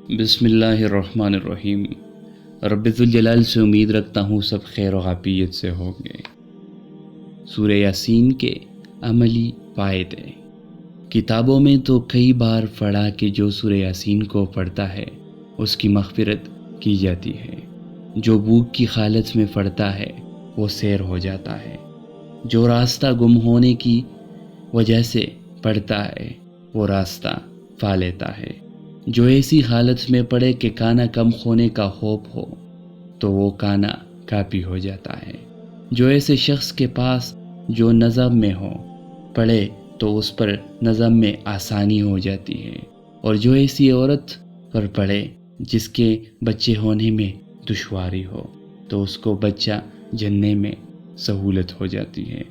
بسم اللہ الرحمن الرحیم۔ رب ذوالجلال سے امید رکھتا ہوں سب خیر و عافیت سے ہوں گے۔ سورہ یاسین کے عملی فائدے۔ کتابوں میں تو کئی بار پڑھا کہ جو سورہ یاسین کو پڑھتا ہے اس کی مغفرت کی جاتی ہے۔ جو بھوک کی حالت میں پڑھتا ہے وہ سیر ہو جاتا ہے۔ جو راستہ گم ہونے کی وجہ سے پڑھتا ہے وہ راستہ پا لیتا ہے۔ جو ایسی حالت میں پڑھے کہ کھانا کم ہونے کا خوف ہو تو وہ کھانا کافی ہو جاتا ہے۔ جو ایسے شخص کے پاس جو نظم میں ہو پڑھے تو اس پر نظم میں آسانی ہو جاتی ہے، اور جو ایسی عورت پر پڑھے جس کے بچے ہونے میں دشواری ہو تو اس کو بچہ جننے میں سہولت ہو جاتی ہے۔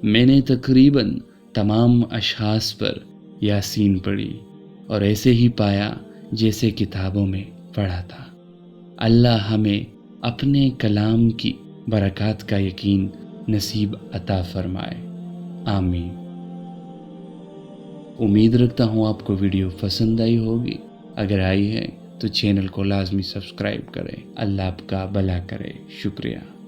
میں نے تقریباً تمام اشخاص پر یاسین پڑھی اور ایسے ہی پایا جیسے کتابوں میں پڑھا تھا۔ اللہ ہمیں اپنے کلام کی برکات کا یقین نصیب عطا فرمائے، آمین۔ امید رکھتا ہوں آپ کو ویڈیو پسند آئی ہوگی۔ اگر آئی ہے تو چینل کو لازمی سبسکرائب کریں۔ اللہ آپ کا بھلا کرے۔ شکریہ۔